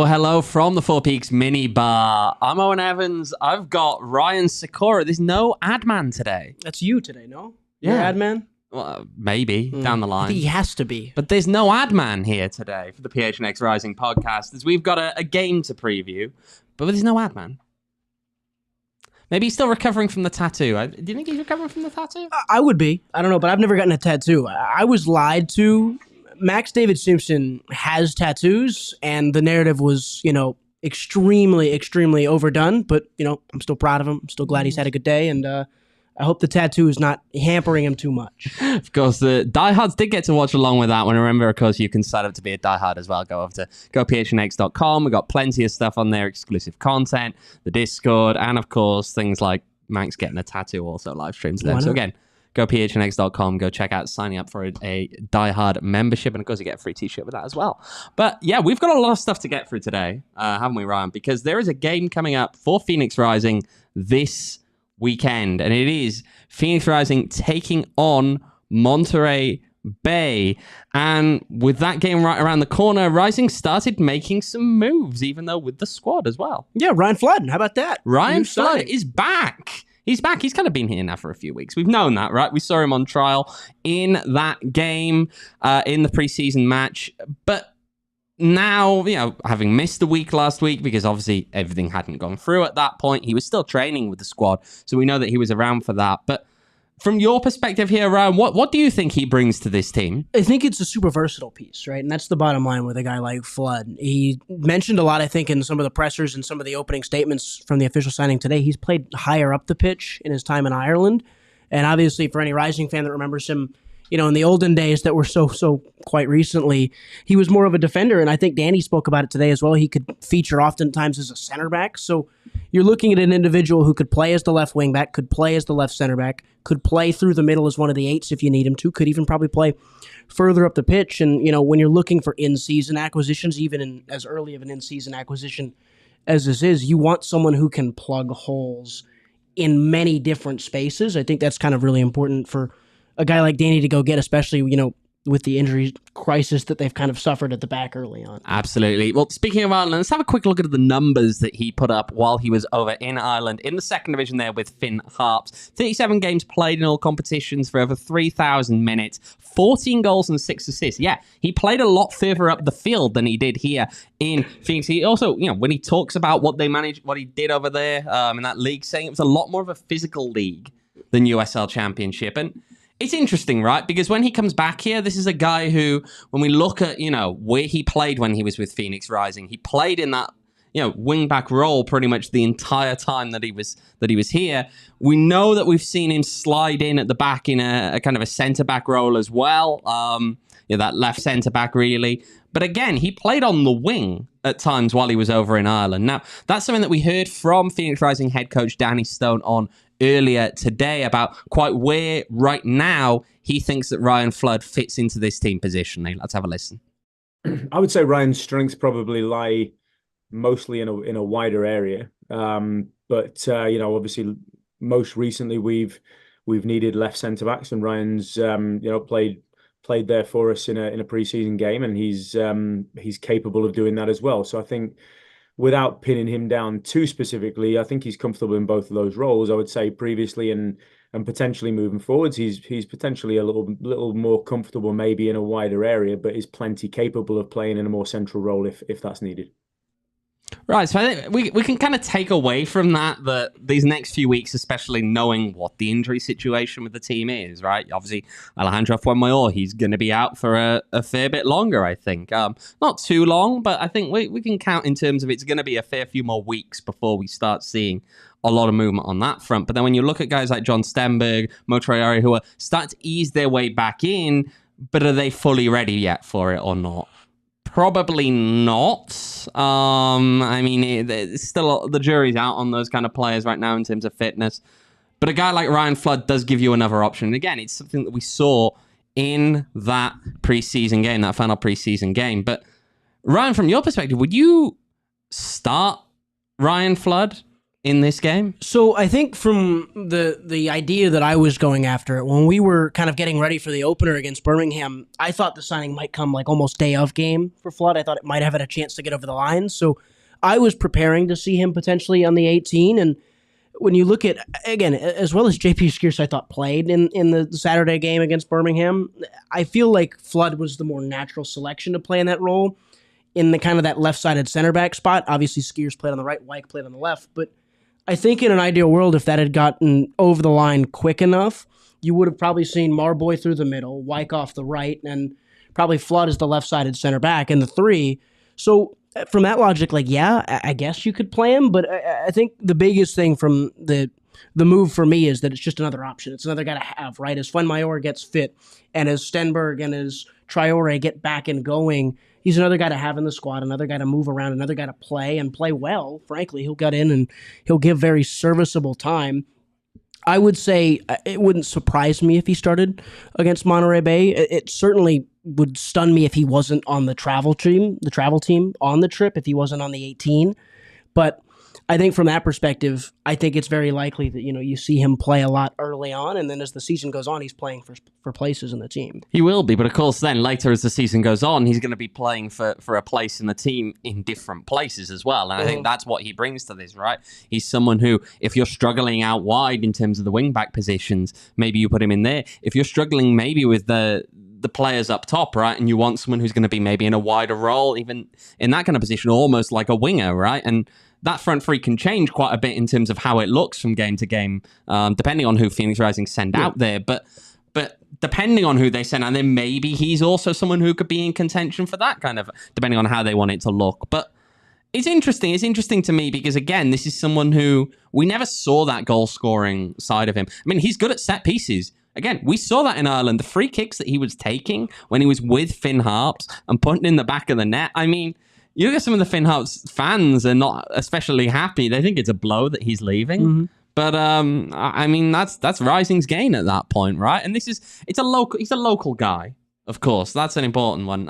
Hello from the Four Peaks mini bar. I'm Owen Evans. I've got Ryan Sykora. There's no ad man today. That's you today, no? Yeah. You're ad man? Well, maybe down the line. I think he has to be. But there's no ad man here today for the PHNX Rising podcast, as we've got a game to preview, but there's no ad man. Maybe he's still recovering from the tattoo. Do you think he's recovering from the tattoo? I would be. I don't know, but I've never gotten a tattoo. I was lied to. Max David Simpson has tattoos, and the narrative was, extremely, extremely overdone. But, I'm still proud of him. I'm still glad he's had a good day, and I hope the tattoo is not hampering him too much. Of course, the diehards did get to watch along with that one. Remember, of course, you can sign up to be a diehard as well. Go over to gophnx.com. We've got plenty of stuff on there, exclusive content, the Discord, and, of course, things like Max getting a tattoo also live streams there. So, again, go phnx.com, go check out signing up for a diehard membership, and of course you get a free t-shirt with that as well. But yeah, we've got a lot of stuff to get through today, haven't we, Ryan? Because there is a game coming up for Phoenix Rising this weekend, and it is Phoenix Rising taking on Monterey Bay. And with that game right around the corner, Rising started making some moves, even though with the squad as well. Yeah, Ryan Flood, how about that? Ryan Flood is back. He's back. He's kind of been here now for a few weeks. We've known that, right? We saw him on trial in that game, in the preseason match. But now, having missed a week last week, because obviously everything hadn't gone through at that point, he was still training with the squad. So we know that he was around for that. But from your perspective here, Ryan, what do you think he brings to this team? I think it's a super versatile piece, right? And that's the bottom line with a guy like Flood. He mentioned a lot, I think, in some of the pressers and some of the opening statements from the official signing today. He's played higher up the pitch in his time in Ireland. And obviously, for any Rising fan that remembers him, in the olden days that were so quite recently, he was more of a defender. And I think Danny spoke about it today as well. He could feature oftentimes as a center back. So you're looking at an individual who could play as the left wing back, could play as the left center back, could play through the middle as one of the eights if you need him to, could even probably play further up the pitch. And, when you're looking for in-season acquisitions, even in as early of an in-season acquisition as this is, you want someone who can plug holes in many different spaces. I think that's kind of really important for a guy like Danny to go get, especially, with the injury crisis that they've kind of suffered at the back early on. Absolutely. Well, speaking of Ireland, let's have a quick look at the numbers that he put up while he was over in Ireland in the second division there with Finn Harps. 37 games played in all competitions for over 3,000 minutes, 14 goals and 6 assists. Yeah, he played a lot further up the field than he did here in Phoenix. He also, when he talks about what he did over there in that league, saying it was a lot more of a physical league than USL Championship. And it's interesting, right? Because when he comes back here, this is a guy who, when we look at, where he played when he was with Phoenix Rising, he played in that, wing-back role pretty much the entire time that he was here. We know that we've seen him slide in at the back in a kind of a centre-back role as well. That left centre-back, really. But again, he played on the wing at times while he was over in Ireland. Now, that's something that we heard from Phoenix Rising head coach Danny Stone on earlier today about quite where right now he thinks that Ryan Flood fits into this team positionally. Let's have a listen. I would say Ryan's strengths probably lie mostly in a wider area. But obviously most recently we've needed left centre backs, and Ryan's played there for us in a preseason game, and he's capable of doing that as well. So I think, without pinning him down too specifically, I think he's comfortable in both of those roles. I would say previously and potentially moving forwards, he's potentially a little more comfortable maybe in a wider area, but is plenty capable of playing in a more central role if that's needed. Right, so I think we can kind of take away from that these next few weeks, especially knowing what the injury situation with the team is, right? Obviously, Alejandro Fuenmayor, he's going to be out for a fair bit longer, I think. Not too long, but I think we can count in terms of it's going to be a fair few more weeks before we start seeing a lot of movement on that front. But then when you look at guys like John Stenberg, Motriari, who are starting to ease their way back in, but are they fully ready yet for it or not? Probably not. I mean, it's still the jury's out on those kind of players right now in terms of fitness. But a guy like Ryan Flood does give you another option. And again, it's something that we saw in that preseason game, that final preseason game. But Ryan, from your perspective, would you start Ryan Flood in this game? So I think from the idea that I was going after, when we were kind of getting ready for the opener against Birmingham, I thought the signing might come like almost day of game for Flood. I thought it might have had a chance to get over the line. So I was preparing to see him potentially on the 18. And when you look at, again, as well as JP Sykora, I thought played in the Saturday game against Birmingham, I feel like Flood was the more natural selection to play in that role in the kind of that left-sided center back spot. Obviously, Sykora played on the right, Wyke played on the left, but I think in an ideal world, if that had gotten over the line quick enough, you would have probably seen Marboy through the middle, Wyke off the right, and probably Flood as the left-sided center back in the 3. So from that logic, like, yeah, I guess you could play him, but I think the biggest thing from the move for me is that it's just another option. It's another guy to have, right? As Fuenmayor gets fit and as Stenberg and as Traore get back and going, he's another guy to have in the squad, another guy to move around, another guy to play and play well. Frankly, he'll get in and he'll give very serviceable time. I would say it wouldn't surprise me if he started against Monterey Bay. It certainly would stun me if he wasn't on the travel team on the trip, if he wasn't on the 18. But I think from that perspective, I think it's very likely that, you see him play a lot early on, and then as the season goes on, he's playing for places in the team. He will be, but of course then later as the season goes on, he's going to be playing for a place in the team in different places as well. And I think that's what he brings to this, right? He's someone who, if you're struggling out wide in terms of the wing-back positions, maybe you put him in there. If you're struggling maybe with the players up top, right, and you want someone who's going to be maybe in a wider role, even in that kind of position, almost like a winger, right? And that front three can change quite a bit in terms of how it looks from game to game, depending on who Phoenix Rising send out there. But depending on who they send out there, maybe he's also someone who could be in contention for that kind of, depending on how they want it to look. But it's interesting. It's interesting to me because, again, this is someone who we never saw that goal-scoring side of him. I mean, he's good at set pieces. Again, we saw that in Ireland. The free kicks that he was taking when he was with Finn Harps and putting in the back of the net. I mean, you look at some of the Finn Harps fans are not especially happy. They think it's a blow that he's leaving. Mm-hmm. But I mean, that's Rising's gain at that point, right? And he's a local guy, of course. That's an important one.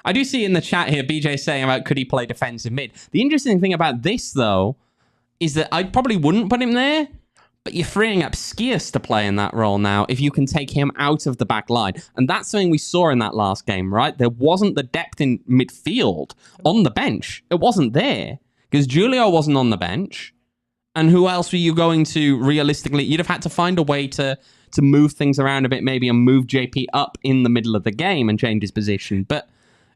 I do see in the chat here, BJ saying about could he play defensive mid. The interesting thing about this, though, is that I probably wouldn't put him there. But you're freeing up Skiers to play in that role now if you can take him out of the back line. And that's something we saw in that last game, right? There wasn't the depth in midfield on the bench. It wasn't there because Julio wasn't on the bench. And who else were you going to realistically? You'd have had to find a way to move things around a bit maybe and move JP up in the middle of the game and change his position. But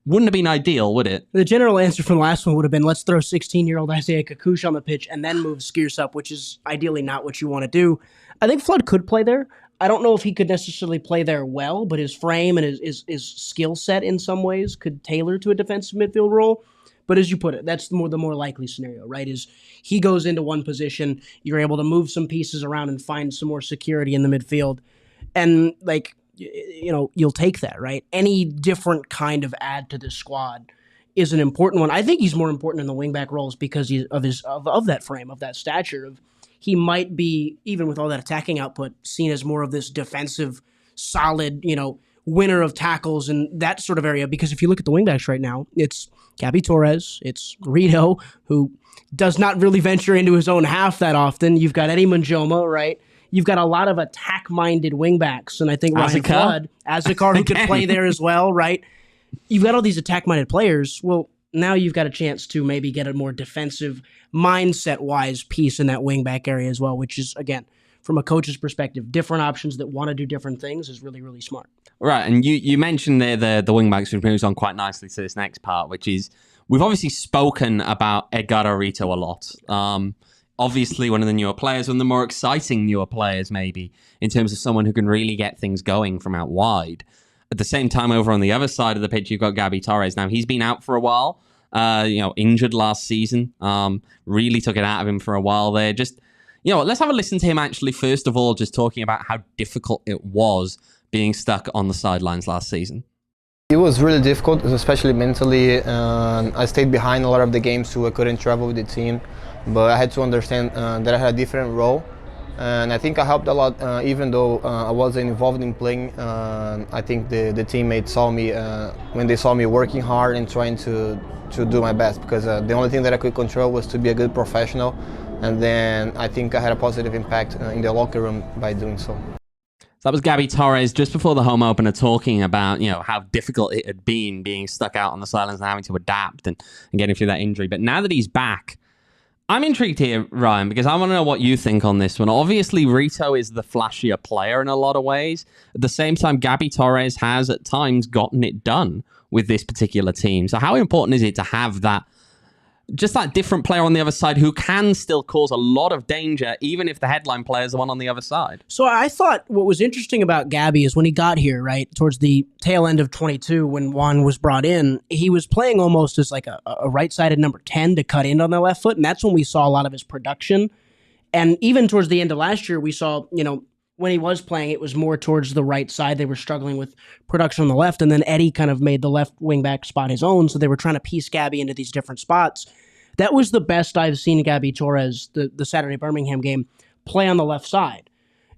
wouldn't have been ideal, would it? The general answer from the last one would have been, let's throw 16-year-old Isaiah Kakush on the pitch and then move Skiers up, which is ideally not what you want to do. I think Flood could play there. I don't know if he could necessarily play there well, but his frame and his skill set in some ways could tailor to a defensive midfield role. But as you put it, that's the more likely scenario, right? Is he goes into one position, you're able to move some pieces around and find some more security in the midfield. And you'll take that, right? Any different kind of add to the squad is an important one. I think he's more important in the wingback roles because of that frame, of that stature. He might be, even with all that attacking output, seen as more of this defensive, solid, winner of tackles and that sort of area. Because if you look at the wingbacks right now, it's Gabby Torres, it's Rito, who does not really venture into his own half that often. You've got Eddie Manjoma, right? You've got a lot of attack-minded wingbacks, and I think Ryan Flood, Azekar, who could play there as well, right? You've got all these attack-minded players. Well, now you've got a chance to maybe get a more defensive, mindset-wise piece in that wingback area as well, which is, again, from a coach's perspective, different options that want to do different things is really, really smart. Right, and you mentioned there the wingbacks, which moves on quite nicely to this next part, which is we've obviously spoken about Edgardo Rito a lot. Obviously, one of the newer players, one of the more exciting newer players, maybe, in terms of someone who can really get things going from out wide. At the same time, over on the other side of the pitch, you've got Gabby Torres. Now, he's been out for a while, injured last season. Really took it out of him for a while there. Just, let's have a listen to him actually, first of all, just talking about how difficult it was being stuck on the sidelines last season. It was really difficult, especially mentally. I stayed behind a lot of the games too. I couldn't travel with the team, but I had to understand that I had a different role. And I think I helped a lot, even though I wasn't involved in playing. I think the teammates saw me, when they saw me working hard and trying to do my best, because the only thing that I could control was to be a good professional. And then I think I had a positive impact in the locker room by doing so. So that was Gabby Torres just before the home opener talking about, how difficult it had been being stuck out on the sidelines and having to adapt and getting through that injury. But now that he's back, I'm intrigued here, Ryan, because I want to know what you think on this one. Obviously, Rito is the flashier player in a lot of ways. At the same time, Gabby Torres has at times gotten it done with this particular team. So how important is it to have that different player on the other side who can still cause a lot of danger, even if the headline player is the one on the other side? So I thought what was interesting about Gabby is when he got here, right, towards the tail end of 22, when Juan was brought in, he was playing almost as like a right-sided number 10 to cut in on the left foot, and that's when we saw a lot of his production. And even towards the end of last year, we saw, when he was playing, it was more towards the right side. They were struggling with production on the left, and then Eddie kind of made the left wing back spot his own, so they were trying to piece Gabby into these different spots. That was the best I've seen Gabby Torres, the Saturday Birmingham game, play on the left side.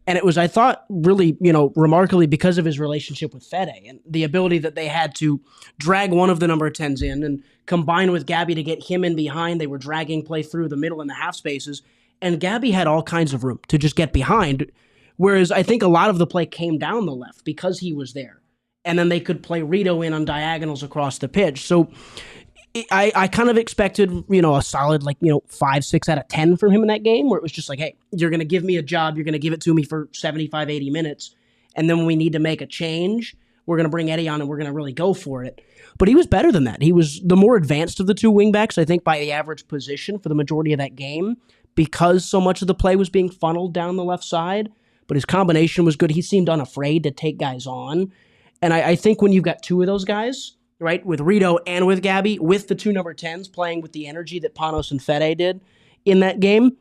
And it was, I thought, really, remarkably because of his relationship with Fede and the ability that they had to drag one of the number 10s in and combine with Gabby to get him in behind. They were dragging play through the middle and the half spaces, and Gabby had all kinds of room to just get behind. Whereas I think a lot of the play came down the left because he was there. And then they could play Rito in on diagonals across the pitch. So I kind of expected, a solid 5, 6 out of 10 from him in that game, where it was just like, hey, you're going to give me a job. You're going to give it to me for 75, 80 minutes. And then when we need to make a change, we're going to bring Eddie on and we're going to really go for it. But he was better than that. He was the more advanced of the two wingbacks, I think, by the average position for the majority of that game, because so much of the play was being funneled down the left side. But his combination was good. He seemed unafraid to take guys on. And I think when you've got two of those guys, right, with Rito and with Gabby, with the two number 10s playing with the energy that Panos and Fede did in that game,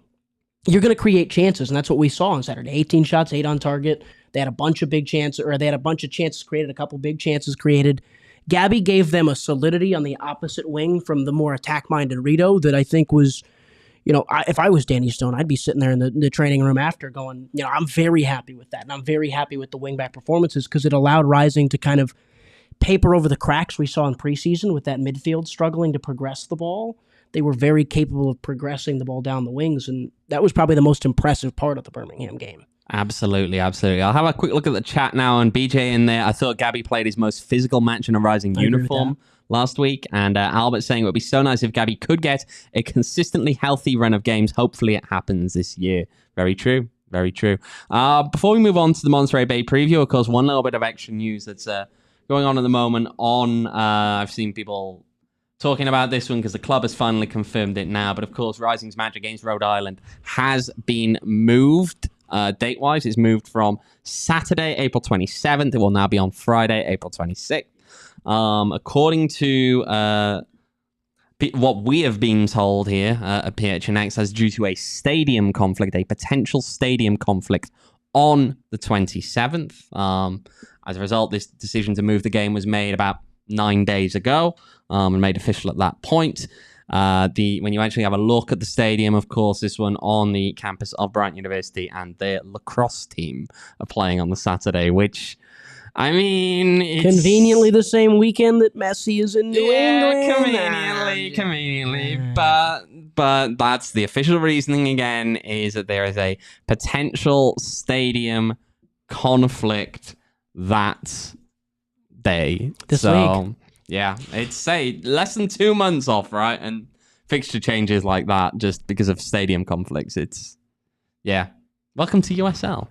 you're going to create chances. And that's what we saw on Saturday. 18 shots, 8 on target. They had a bunch of big chances, or they had a bunch of chances created, a couple big chances created. Gabby gave them a solidity on the opposite wing from the more attack-minded Rito that I think was, if I was Danny Stone, I'd be sitting there in the training room after going, I'm very happy with that. And I'm very happy with the wingback performances because it allowed Rising to kind of paper over the cracks we saw in preseason with that midfield struggling to progress the ball. They were very capable of progressing the ball down the wings, and that was probably the most impressive part of the Birmingham game. Absolutely, absolutely. I'll have a quick look at the chat now, and BJ in there. I thought Gabby played his most physical match in a Rising uniform last week, and Albert saying it would be so nice if Gabby could get a consistently healthy run of games. Hopefully it happens this year. Very true. Very true. Before we move on to the Monterey Bay preview, of course, one little bit of extra news that's going on at the moment I've seen people talking about this one because the club has finally confirmed it now. But of course, Rising's match against Rhode Island has been moved. Date-wise, it's moved from Saturday, April 27th. It will now be on Friday, April 26th. According to what we have been told here at PHNX, that's due to a stadium conflict, a potential stadium conflict on the 27th. As a result, this decision to move the game was made about 9 days ago and made official at that point. When you actually have a look at the stadium, of course, this one on the campus of Bryant University, and their lacrosse team are playing on the Saturday, which, I mean, it's conveniently the same weekend that Messi is in New England. Conveniently. But that's the official reasoning again, is that there is a potential stadium conflict that day. This week. Yeah, it's say less than 2 months off, right? And fixture changes like that just because of stadium conflicts. Welcome to USL.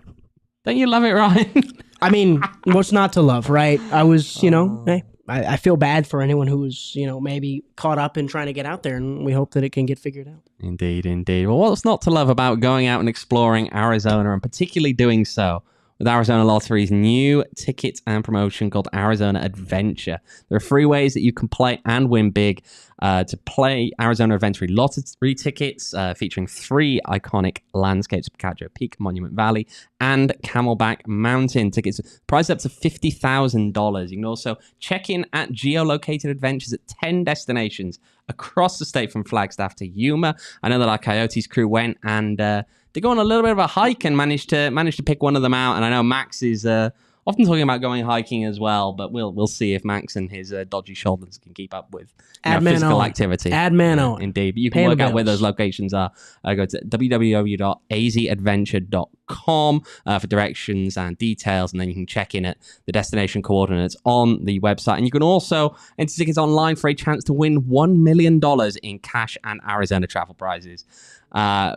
Don't you love it, Ryan? I mean, what's not to love, right? I was, hey, I feel bad for anyone who's, maybe caught up in trying to get out there, and we hope that it can get figured out. Indeed, indeed. Well, what's not to love about going out and exploring Arizona, and particularly doing so with Arizona Lottery's new ticket and promotion called Arizona Adventure. There are 3 ways that you can play and win big. To play Arizona Adventure Lottery tickets featuring 3 iconic landscapes, Picacho Peak, Monument Valley, and Camelback Mountain. Tickets priced up to $50,000. You can also check in at geolocated adventures at 10 destinations across the state from Flagstaff to Yuma. I know that our Coyotes crew went and they go on a little bit of a hike and managed to pick one of them out. And I know Max is often talking about going hiking as well, but we'll see if Max and his dodgy shoulders can keep up with physical activity. Add man on. Indeed. But you can work out where those locations are. Go to www.azadventure.com for directions and details, and then you can check in at the destination coordinates on the website. And you can also enter tickets online for a chance to win $1 million in cash and Arizona travel prizes.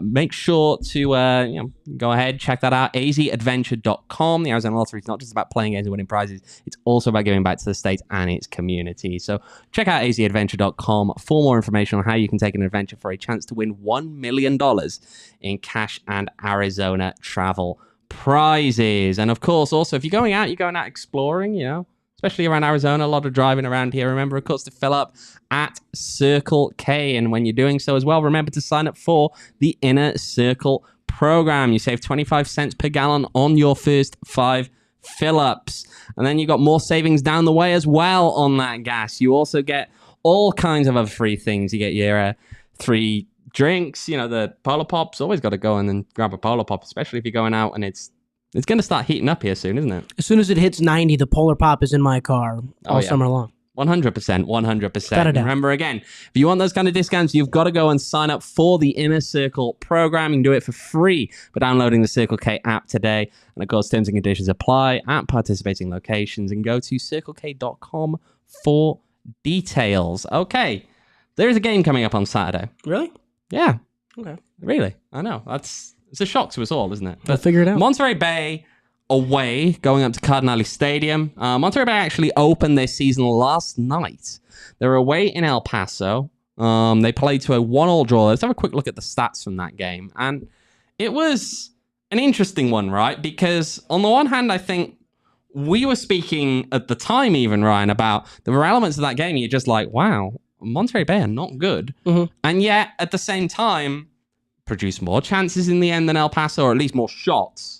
Make sure to go ahead, check that out. azadventure.com. The Arizona Lottery is not just about playing games and winning prizes, it's also about giving back to the state and its community. So check out azadventure.com for more information on how you can take an adventure for a chance to win $1 million in cash and Arizona travel prizes. And of course, also, if you're going out exploring, especially around Arizona, a lot of driving around here. Remember, of course, to fill up at Circle K. And when you're doing so as well, remember to sign up for the Inner Circle program. You save 25 cents per gallon on your first 5 fill-ups. And then you got more savings down the way as well on that gas. You also get all kinds of other free things. You get your 3 drinks, the Polar Pops. Always got to go in and grab a Polar Pop, especially if you're going out and it's going to start heating up here soon, isn't it? As soon as it hits 90, the Polar Pop is in my car all summer long. 100%. Remember, again, if you want those kind of discounts, you've got to go and sign up for the Inner Circle program. You can do it for free by downloading the Circle K app today. And of course, terms and conditions apply at participating locations. And go to circlek.com for details. Okay, there's a game coming up on Saturday. Really? Yeah. Okay. Really? I know. It's a shock to us all, isn't it? But figure it out. Monterey Bay away, going up to Cardinale Stadium. Monterey Bay actually opened their season last night. They were away in El Paso. They played to a 1-1 draw. Let's have a quick look at the stats from that game. And it was an interesting one, right? Because on the one hand, I think we were speaking at the time even, Ryan, about there were elements of that game you're just like, wow, Monterey Bay are not good. Mm-hmm. And yet, at the same time, produced more chances in the end than El Paso, or at least more shots.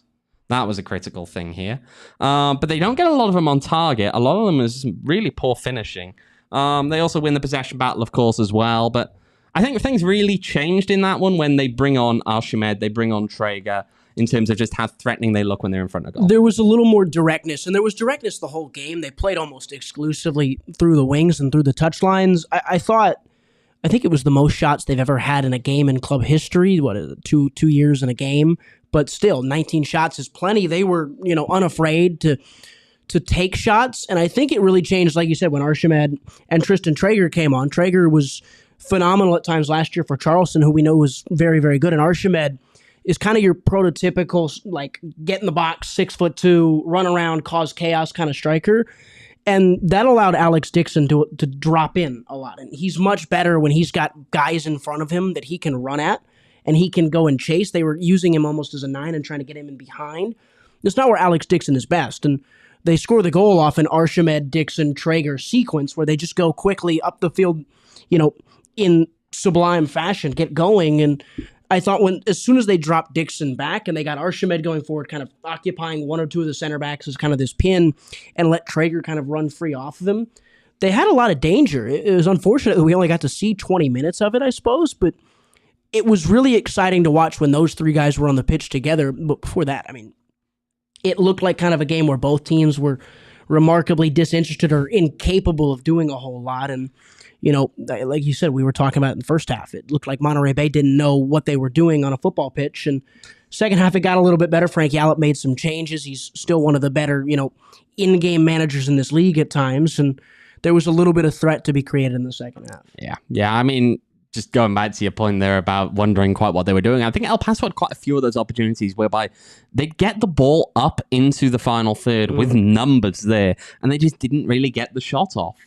That was a critical thing here. But they don't get a lot of them on target. A lot of them is really poor finishing. They also win the possession battle, of course, as well. But I think things really changed in that one when they bring on Alcimed, they bring on Traeger, in terms of just how threatening they look when they're in front of goal. There was a little more directness, and there was directness the whole game. They played almost exclusively through the wings and through the touchlines. I think it was the most shots they've ever had in a game in club history. What is it, 2 years in a game? But still, 19 shots is plenty. They were, unafraid to take shots. And I think it really changed, like you said, when Archimede and Tristan Traeger came on. Traeger was phenomenal at times last year for Charleston, who we know was very, very good. And Archimede is kind of your prototypical, like, get in the box, 6'2", run around, cause chaos kind of striker. And that allowed Alex Dixon to drop in a lot. And he's much better when he's got guys in front of him that he can run at and he can go and chase. They were using him almost as a 9 and trying to get him in behind. It's not where Alex Dixon is best. And they score the goal off an Archimede, Dixon, Traeger sequence where they just go quickly up the field, in sublime fashion, get going. And I thought as soon as they dropped Dixon back and they got Archimede going forward, kind of occupying 1 or 2 of the center backs as kind of this pin and let Traeger kind of run free off of him, they had a lot of danger. It was unfortunate that we only got to see 20 minutes of it, I suppose, but it was really exciting to watch when those 3 guys were on the pitch together. But before that, it looked like kind of a game where both teams were remarkably disinterested or incapable of doing a whole lot. And like you said, we were talking about it in the first half. It looked like Monterey Bay didn't know what they were doing on a football pitch. And second half, it got a little bit better. Frank Yallop made some changes. He's still one of the better, in-game managers in this league at times. And there was a little bit of threat to be created in the second half. Yeah. just going back to your point there about wondering quite what they were doing, I think El Paso had quite a few of those opportunities whereby they'd get the ball up into the final third with numbers there, and they just didn't really get the shot off.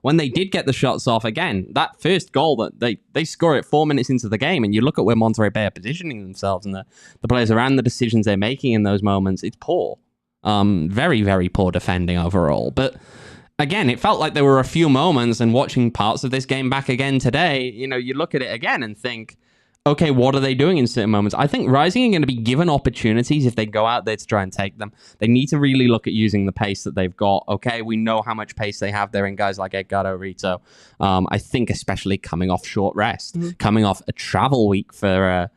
When they did get the shots off, again, that first goal that they score it 4 minutes into the game, and you look at where Monterey Bay are positioning themselves and the players around the decisions they're making in those moments, it's poor. Very, very poor defending overall. But again, it felt like there were a few moments, and watching parts of this game back again today, you look at it again and think, okay, what are they doing in certain moments? I think Rising are going to be given opportunities if they go out there to try and take them. They need to really look at using the pace that they've got. Okay, we know how much pace they have there in guys like Edgardo Rito. I think especially coming off short rest, coming off a travel week for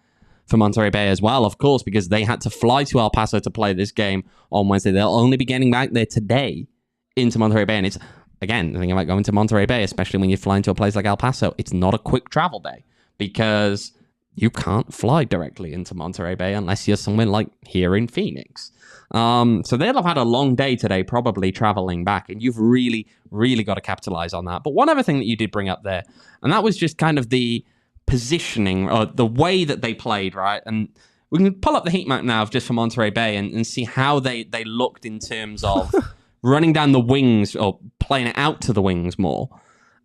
Monterey Bay as well, of course, because they had to fly to El Paso to play this game on Wednesday. They'll only be getting back there today into Monterey Bay, and it's, again, the thing about going to Monterey Bay, especially when you're flying to a place like El Paso, it's not a quick travel day because you can't fly directly into Monterey Bay unless you're somewhere like here in Phoenix. So they'll have had a long day today, probably traveling back, and you've really, really got to capitalize on that. But one other thing that you did bring up there, and that was just kind of the positioning or the way that they played, right? And we can pull up the heat map now just for Monterey Bay and see how they looked in terms of running down the wings or playing it out to the wings more.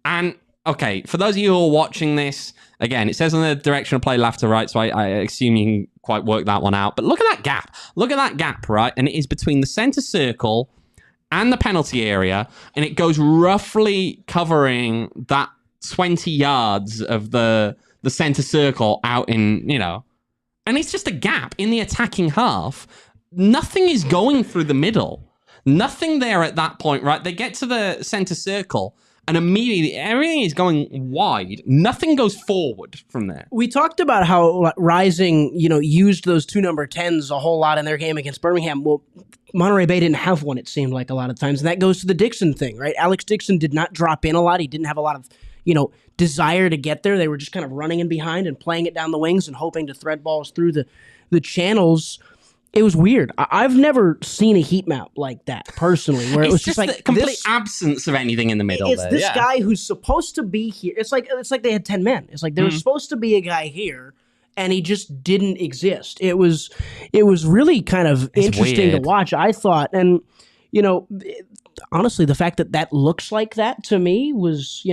And, okay, for those of you who are watching this, again, it says on the direction of play left to right, so I assume you can quite work that one out. But look at that gap. Look at that gap, right? And it is between the center circle and the penalty area, and it goes roughly covering that 20 yards of the center circle out in, and it's just a gap in the attacking half. Nothing is going through the middle. Nothing there at that point, right? They get to the center circle, and immediately everything is going wide. Nothing goes forward from there. We talked about how Rising, used those 2 number 10s a whole lot in their game against Birmingham. Well, Monterey Bay didn't have one, it seemed like, a lot of times. And that goes to the Dixon thing, right? Alex Dixon did not drop in a lot. He didn't have a lot of, desire to get there. They were just kind of running in behind and playing it down the wings and hoping to thread balls through the channels. It was weird. I've never seen a heat map like that personally, where it was just like the complete absence of anything in the middle. It's this guy who's supposed to be here. It's like they had 10 men. It's like there was supposed to be a guy here, and he just didn't exist. It was really kind of interesting to watch, I thought. And honestly, the fact that looks like that to me was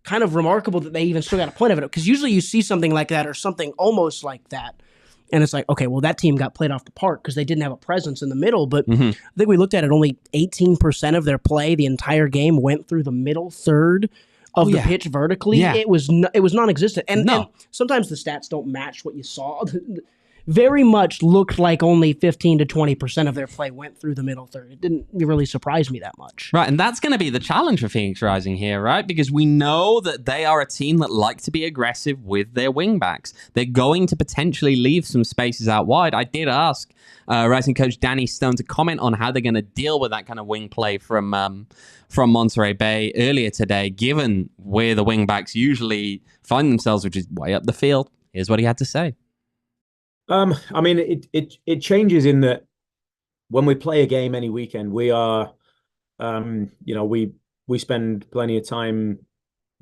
kind of remarkable that they even still got a point of it, because usually you see something like that or something almost like that, and it's like, okay, well, that team got played off the park because they didn't have a presence in the middle. But I think we looked at it, only 18% of their play the entire game went through the middle third of the pitch vertically. Yeah. It was non-existent. And sometimes the stats don't match what you saw. Very much looked like only 15 to 20% of their play went through the middle third. It didn't really surprise me that much. Right, and that's going to be the challenge for Phoenix Rising here, right? Because we know that they are a team that like to be aggressive with their wingbacks. They're going to potentially leave some spaces out wide. I did ask Rising coach Danny Stone to comment on how they're going to deal with that kind of wing play from Monterey Bay earlier today, given where the wingbacks usually find themselves, which is way up the field. Here's what he had to say. I mean, it changes in that when we play a game any weekend, we are, we spend plenty of time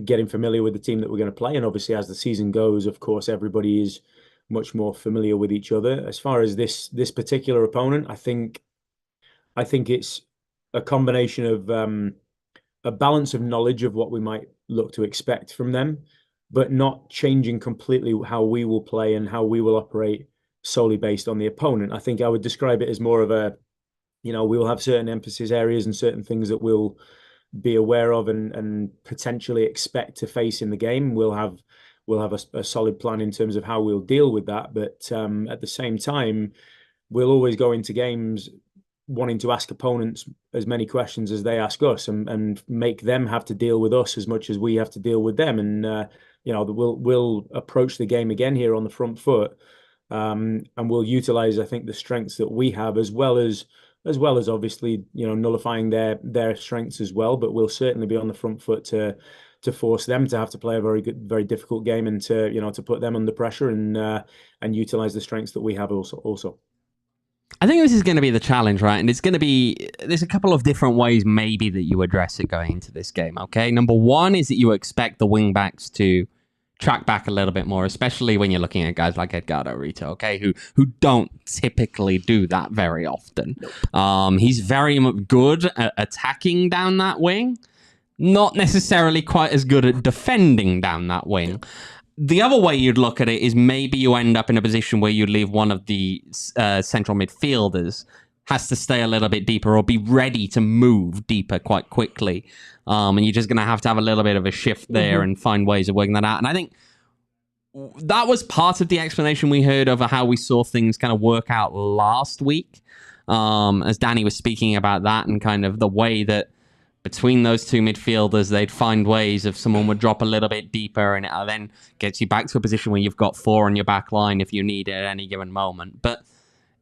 getting familiar with the team that we're going to play. And obviously, as the season goes, of course, everybody is much more familiar with each other. As far as this particular opponent, I think it's a combination of a balance of knowledge of what we might look to expect from them, but not changing completely how we will play and how we will operate solely based on the opponent. I think I would describe it as more of a, we'll have certain emphasis areas and certain things that we'll be aware of and potentially expect to face in the game. We'll have a solid plan in terms of how we'll deal with that. But at the same time, we'll always go into games wanting to ask opponents as many questions as they ask us and make them have to deal with us as much as we have to deal with them. And, we'll approach the game again here on the front foot. And we'll utilize, I think, the strengths that we have as well as obviously, nullifying their strengths as well. But we'll certainly be on the front foot to force them to have to play a very difficult game and to put them under pressure and utilize the strengths that we have also. I think this is going to be the challenge, right? And there's a couple of different ways maybe that you address it going into this game, okay? Number one is that you expect the wingbacks to track back a little bit more, especially when you're looking at guys like Edgardo Rito, okay, who don't typically do that very often. He's very good at attacking down that wing, not necessarily quite as good at defending down that wing. The other way you'd look at it is maybe you end up in a position where you leave one of the central midfielders has to stay a little bit deeper or be ready to move deeper quite quickly. And you're just going to have a little bit of a shift there and find ways of working that out. And I think that was part of the explanation we heard over how we saw things kind of work out last week, as Danny was speaking about that and kind of the way that between those two midfielders, they'd find ways if someone would drop a little bit deeper, and it then gets you back to a position where you've got 4 on your back line if you need it at any given moment. But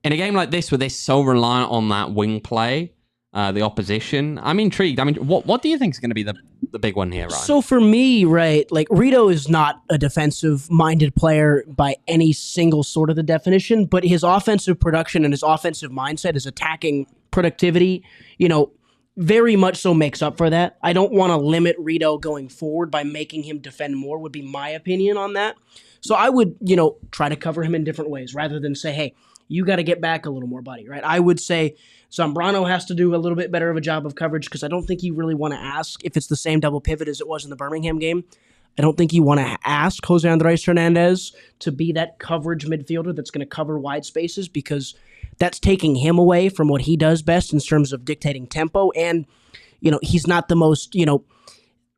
in a game like this, where they're so reliant on that wing play, the opposition, I'm intrigued. I mean, what do you think is going to be the big one here, Ryan? So for me, right, like Rito is not a defensive-minded player by any single sort of the definition, but his offensive production and his offensive mindset, his attacking productivity, very much so makes up for that. I don't want to limit Rito going forward by making him defend more, would be my opinion on that. So I would, try to cover him in different ways rather than say, hey, you got to get back a little more, buddy, right? I would say Zambrano has to do a little bit better of a job of coverage because I don't think you really want to ask if it's the same double pivot as it was in the Birmingham game. I don't think you want to ask Jose Andres Hernandez to be that coverage midfielder that's going to cover wide spaces because that's taking him away from what he does best in terms of dictating tempo. And, he's not the most,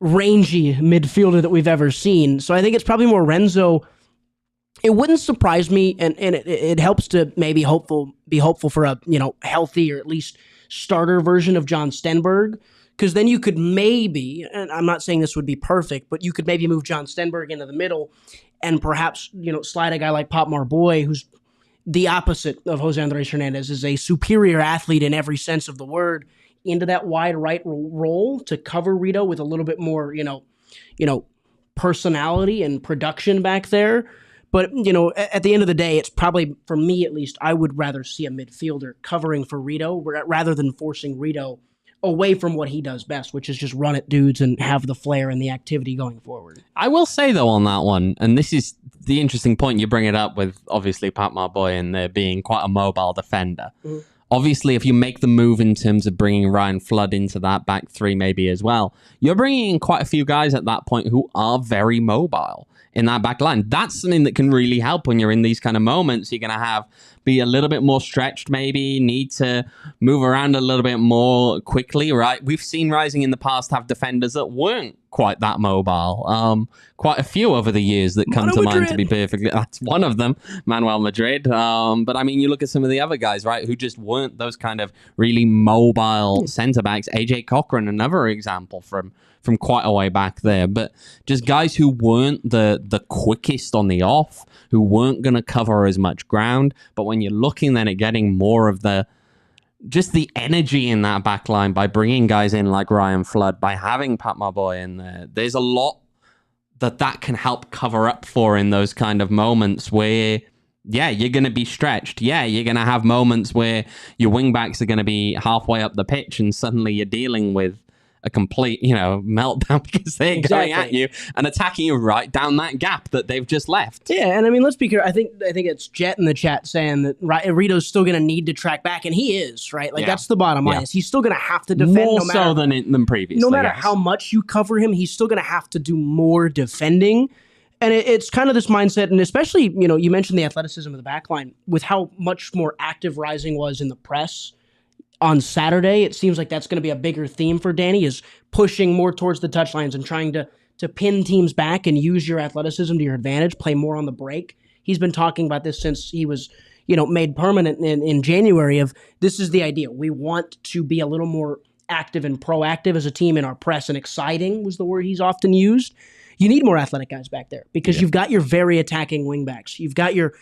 rangy midfielder that we've ever seen. So I think it's probably more Renzo. It wouldn't surprise me, and it helps to maybe be hopeful for a healthy or at least starter version of John Stenberg, because then you could maybe, and I'm not saying this would be perfect, but you could maybe move John Stenberg into the middle and perhaps slide a guy like Pop Marboy, who's the opposite of Jose Andres Hernandez, is a superior athlete in every sense of the word, into that wide right role to cover Rito with a little bit more personality and production back there. But, at the end of the day, it's probably, for me at least, I would rather see a midfielder covering for Rito rather than forcing Rito away from what he does best, which is just run at dudes and have the flair and the activity going forward. I will say, though, on that one, and this is the interesting point, you bring it up with, obviously, Pat Marboy and there being quite a mobile defender. Mm-hmm. Obviously, if you make the move in terms of bringing Ryan Flood into that back three maybe as well, you're bringing in quite a few guys at that point who are very mobile in that back line. That's something that can really help when you're in these kind of moments. You're going to be a little bit more stretched, maybe need to move around a little bit more quickly, right? We've seen Rising in the past have defenders that weren't quite that mobile. Quite a few over the years that come to mind, to be perfectly. That's one of them, Manuel Madrid. But I mean, you look at some of the other guys, right, who just weren't those kind of really mobile centre backs. AJ Cochran, another example from quite a way back there. But just guys who weren't the quickest on the off, who weren't going to cover as much ground. But when you're looking then at getting more of the energy in that back line by bringing guys in like Ryan Flood, by having Pat Marboy in there, there's a lot that can help cover up for in those kind of moments where, yeah, you're going to be stretched. Yeah, you're going to have moments where your wingbacks are going to be halfway up the pitch and suddenly you're dealing with a complete, meltdown because they're going at you and attacking you right down that gap that they've just left. Yeah, and I mean, let's be clear. I think it's Jet in the chat saying that Rito's still going to need to track back, and he is, right? Like, that's the bottom line. Is he's still going to have to defend more so than previously. No matter how much you cover him, he's still going to have to do more defending. And it's kind of this mindset, and especially, you mentioned the athleticism of the back line, with how much more active Rising was in the press on Saturday. It seems like that's going to be a bigger theme for Danny, is pushing more towards the touchlines and trying to pin teams back and use your athleticism to your advantage, play more on the break. He's been talking about this since he was, made permanent in January, of this is the idea. We want to be a little more active and proactive as a team in our press, and exciting was the word he's often used. You need more athletic guys back there because you've got your very attacking wingbacks. You've got your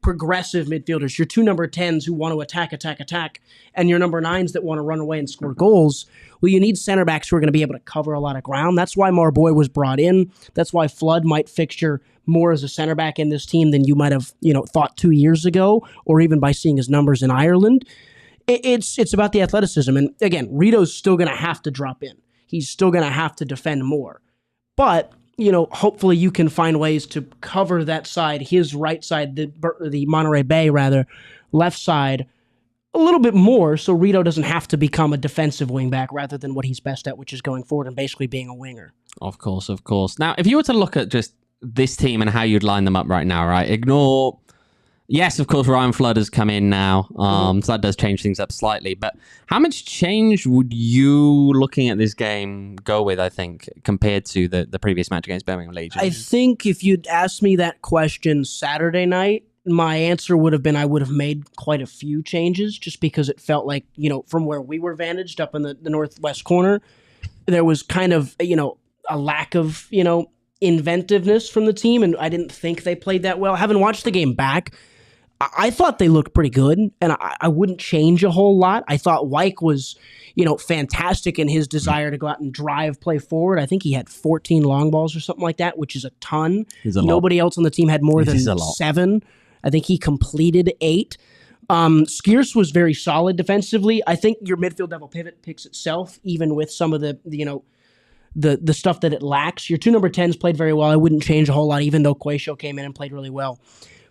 progressive midfielders, your two number 10s who want to attack, and your number 9s that want to run away and score goals. Well, you need center backs who are going to be able to cover a lot of ground. That's why Marboy was brought in. That's why Flood might fixture more as a center back in this team than you might have, thought 2 years ago, or even by seeing his numbers in Ireland. It's about the athleticism. And again, Rito's still going to have to drop in. He's still going to have to defend more. But hopefully you can find ways to cover that side, his right side, the Monterey Bay rather, left side, a little bit more, so Rito doesn't have to become a defensive wingback rather than what he's best at, which is going forward and basically being a winger. Of course, of course. Now, if you were to look at just this team and how you'd line them up right now, right? Ignore... Yes, of course, Ryan Flood has come in now, so that does change things up slightly. But how much change would you, looking at this game, go with, I think, compared to the previous match against Birmingham Legion? I think if you'd asked me that question Saturday night, my answer would have been I would have made quite a few changes just because it felt like, from where we were vantaged up in the northwest corner, there was kind of, a lack of, inventiveness from the team, and I didn't think they played that well. Having watched the game back, I thought they looked pretty good, and I wouldn't change a whole lot. I thought Wyke was, fantastic in his desire to go out and drive, play forward. I think he had 14 long balls or something like that, which is a ton. Nobody else on the team had more than 7. I think he completed 8. Skeers was very solid defensively. I think your midfield double pivot picks itself, even with some of the stuff that it lacks. Your 2 number 10s played very well. I wouldn't change a whole lot, even though Quaisho came in and played really well.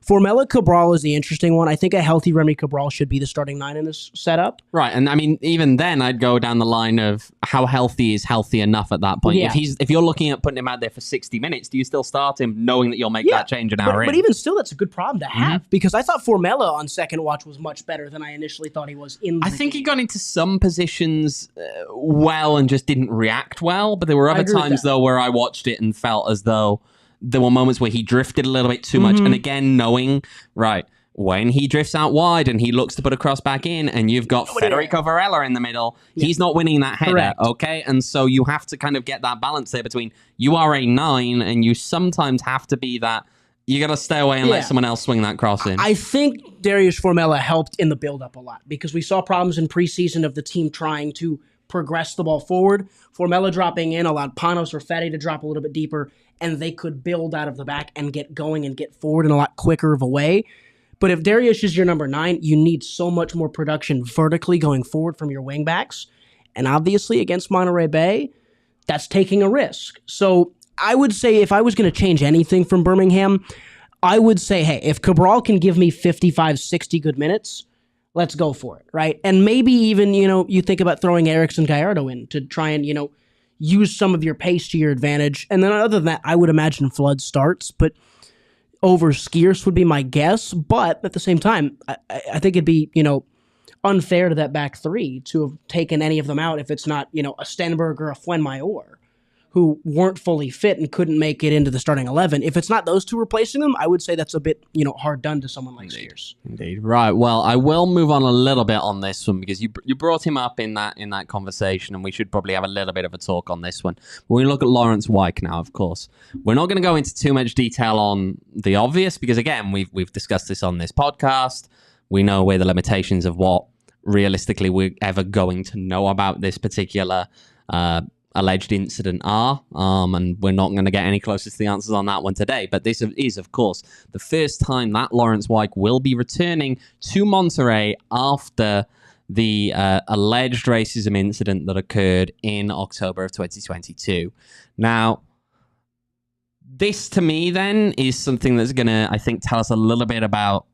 Formella Cabral is the interesting one. I think a healthy Remi Cabral should be the starting 9 in this setup. Right, and I mean, even then, I'd go down the line of how healthy is healthy enough at that point. Yeah. If you're looking at putting him out there for 60 minutes, do you still start him knowing that you'll make that change an hour in? But even still, that's a good problem to have, because I thought Formella on second watch was much better than I initially thought he was in the I think game. he got into some positions well and just didn't react well, but there were other times, though, where I watched it and felt as though there were moments where he drifted a little bit too much. And again, knowing, right, when he drifts out wide and he looks to put a cross back in and you've got Federico Varela in the middle, he's not winning that header, okay? And so you have to kind of get that balance there between you are a 9 and you sometimes have to be that, you got to stay away and let someone else swing that cross in. I think Darius Formella helped in the build-up a lot because we saw problems in preseason of the team trying to progress the ball forward. Formella dropping in allowed Panos or Fede to drop a little bit deeper, and they could build out of the back and get going and get forward in a lot quicker of a way. But if Darius is your number 9, you need so much more production vertically going forward from your wingbacks. And obviously against Monterey Bay, that's taking a risk. So I would say if I was going to change anything from Birmingham, I would say, hey, if Cabral can give me 55, 60 good minutes, let's go for it, right? And maybe even, you think about throwing Erickson Gallardo in to try and, use some of your pace to your advantage. And then other than that, I would imagine Flood starts, but over Skeers would be my guess. But at the same time, I think it'd be, unfair to that back 3 to have taken any of them out if it's not, a Stenberg or a Fuenmayor who weren't fully fit and couldn't make it into the starting 11. If it's not those 2 replacing them, I would say that's a bit, hard done to someone like Skeers. Indeed. Right. Well, I will move on a little bit on this one because you brought him up in that conversation, and we should probably have a little bit of a talk on this one. When we look at Lawrence Wyke now, of course, we're not going to go into too much detail on the obvious because, again, we've discussed this on this podcast. We know where the limitations of what realistically we're ever going to know about this particular alleged incident are, and we're not going to get any closer to the answers on that one today. But this is, of course, the first time that Lawrence Wyke will be returning to Monterey after the alleged racism incident that occurred in October of 2022. Now, this to me then is something that's going to, I think, tell us a little bit about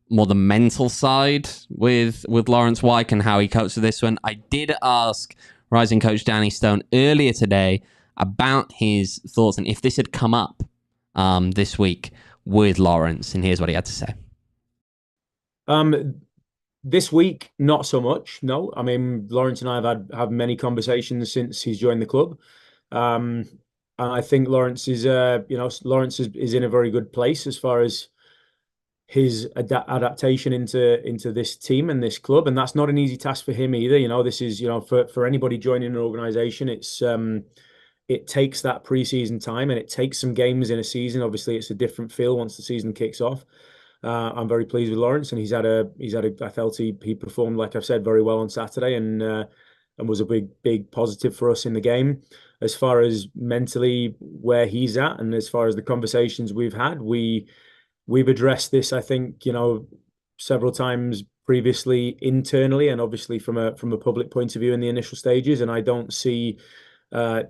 more the mental side with Lawrence Wyke and how he copes with this one. I did ask rising coach Danny Stone earlier today about his thoughts and if this had come up this week with Lawrence, and here's what he had to say. This week, not so much. No, I mean, Lawrence and I have had many conversations since he's joined the club, and I think Lawrence is Lawrence is in a very good place as far as his adaptation into this team and this club, and that's not an easy task for him either. This is for anybody joining an organization, it takes that preseason time and it takes some games in a season. Obviously, it's a different feel once the season kicks off. I'm very pleased with Lawrence, and I felt he performed, like I've said, very well on Saturday, and was a big positive for us in the game. As far as mentally where he's at, and as far as the conversations we've had, we've addressed this, I think, several times previously internally, and obviously from a public point of view in the initial stages. And I don't see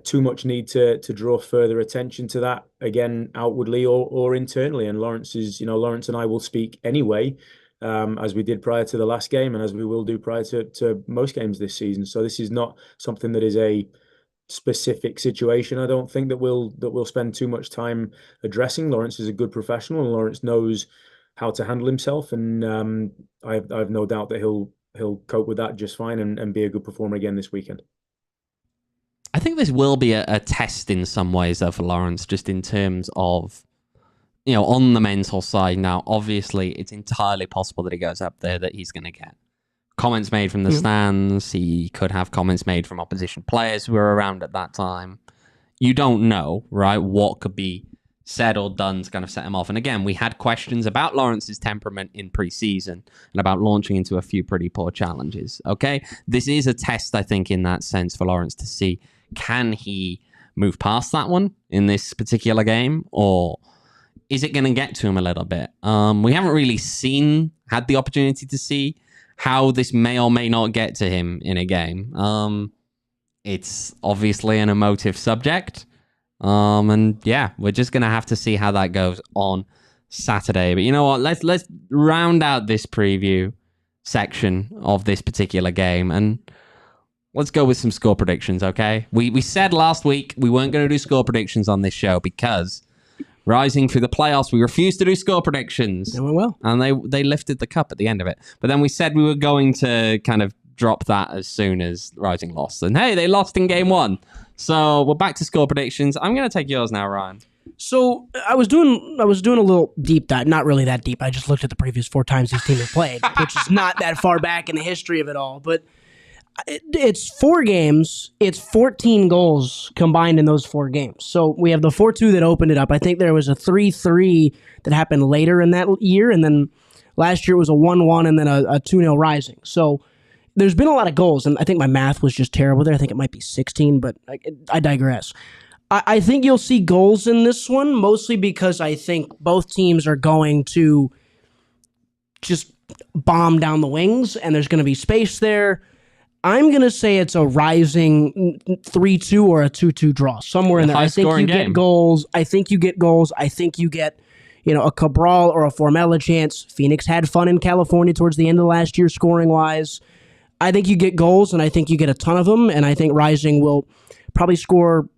too much need to draw further attention to that again outwardly or internally. And Lawrence and I will speak anyway, as we did prior to the last game and as we will do prior to most games this season. So this is not something that is a specific situation. I don't think that we'll spend too much time addressing. Lawrence is a good professional, and Lawrence knows how to handle himself, and I've no doubt that he'll cope with that just fine and be a good performer again this weekend. I think this will be a test in some ways, though, for Lawrence, just in terms of, on the mental side. Now, obviously, it's entirely possible that he goes up there that he's going to get comments made from the stands. He could have comments made from opposition players who were around at that time. You don't know, right, what could be said or done to kind of set him off. And again, we had questions about Lawrence's temperament in preseason and about launching into a few pretty poor challenges. Okay, this is a test, I think, in that sense for Lawrence to see, can he move past that one in this particular game, or is it going to get to him a little bit? We haven't really had the opportunity to see how this may or may not get to him in a game. It's obviously an emotive subject. And yeah, we're just going to have to see how that goes on Saturday. But you know what? Let's round out this preview section of this particular game and let's go with some score predictions, okay? We said last week we weren't going to do score predictions on this show because rising through the playoffs, we refused to do score predictions. They went well. And they lifted the cup at the end of it. But then we said we were going to kind of drop that as soon as Rising lost. And hey, they lost in game one. So we're back to score predictions. I'm going to take yours now, Ryan. So I was doing a little deep dive, not really that deep. I just looked at the previous 4 times these teams have played, which is not that far back in the history of it all. But it's 4 games. It's 14 goals combined in those 4 games. So we have the 4-2 that opened it up. I think there was a 3-3 that happened later in that year, and then last year it was a 1-1 and then a 2-0 Rising. So there's been a lot of goals, and I think my math was just terrible there. I think it might be 16, but I digress. I think you'll see goals in this one, mostly because I think both teams are going to just bomb down the wings, and there's going to be space there. I'm going to say it's a Rising 3-2 or a 2-2 draw, somewhere in there. I think you get goals. I think you get a Cabral or a Formella chance. Phoenix had fun in California towards the end of last year, scoring-wise. I think you get goals, and I think you get a ton of them, and I think Rising will probably score.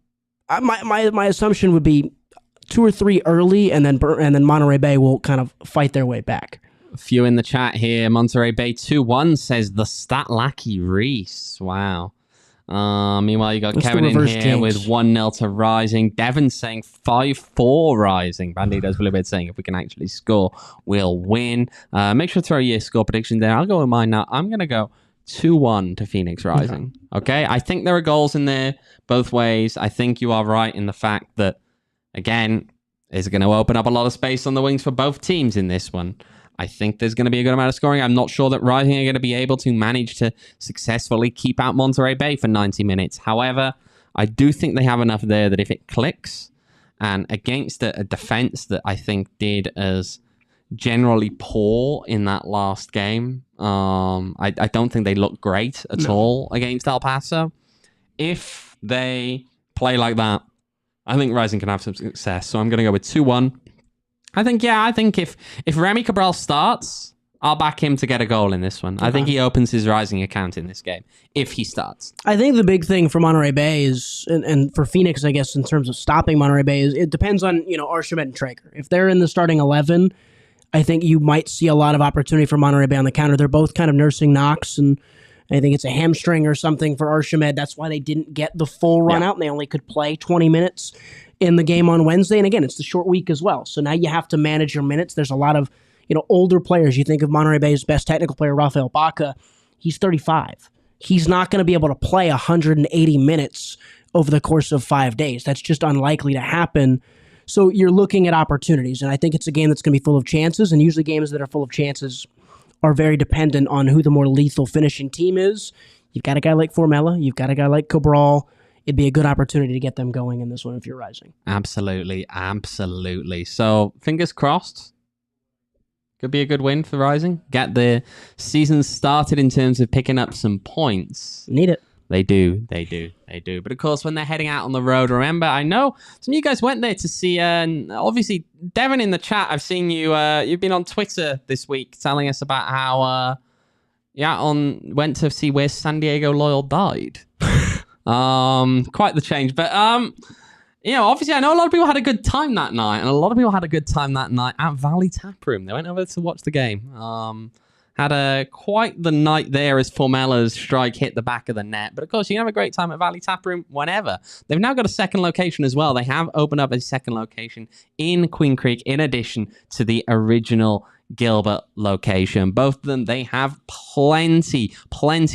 My assumption would be 2 or 3 early, and then Monterey Bay will kind of fight their way back. A few in the chat here. Monterey Bay 2-1 says the Statlacky Reese. Wow. Meanwhile, you got Kevin in here James with 1-0 to Rising. Devon saying 5-4 Rising. Bandido's Bluebird saying if we can actually score, we'll win. Make sure to throw your score prediction there. I'll go with mine now. I'm going to go 2-1 to Phoenix Rising. Okay? I think there are goals in there both ways. I think you are right in the fact that, again, is going to open up a lot of space on the wings for both teams in this one. I think there's going to be a good amount of scoring. I'm not sure that Rising are going to be able to manage to successfully keep out Monterey Bay for 90 minutes. However, I do think they have enough there that if it clicks, and against a defense that I think did as generally poor in that last game, I don't think they look great at all against El Paso. If they play like that, I think Rising can have some success. So I'm going to go with 2-1. I think if Remi Cabral starts, I'll back him to get a goal in this one. Okay. I think he opens his Rising account in this game, if he starts. I think the big thing for Monterey Bay is, and for Phoenix, I guess, in terms of stopping Monterey Bay, is it depends on, Archimed and Traeger. If they're in the starting 11, I think you might see a lot of opportunity for Monterey Bay on the counter. They're both kind of nursing knocks, and I think it's a hamstring or something for Archimed. That's why they didn't get the full run out, and they only could play 20 minutes in the game on Wednesday. And again, it's the short week as well. So now you have to manage your minutes. There's a lot of, older players. You think of Monterey Bay's best technical player, Rafael Baca. He's 35. He's not going to be able to play 180 minutes over the course of 5 days. That's just unlikely to happen. So you're looking at opportunities. And I think it's a game that's going to be full of chances. And usually games that are full of chances are very dependent on who the more lethal finishing team is. You've got a guy like Formella. You've got a guy like Cabral. It'd be a good opportunity to get them going in this one if you're Rising. Absolutely, absolutely. So, fingers crossed. Could be a good win for Rising. Get the season started in terms of picking up some points. Need it. They do. But of course, when they're heading out on the road, remember, I know some of you guys went there to see, obviously, Devin in the chat, I've seen you, you've been on Twitter this week telling us about how, went to see where San Diego Loyal died. Quite the change. But, obviously, I know a lot of people had a good time that night, and a lot of people had a good time that night at Valley Taproom. They went over to watch the game. Had quite the night there as Formella's strike hit the back of the net. But of course, you can have a great time at Valley Taproom whenever. They've now got a second location as well. They have opened up a second location in Queen Creek in addition to the original Gilbert location. Both of them, they have plenty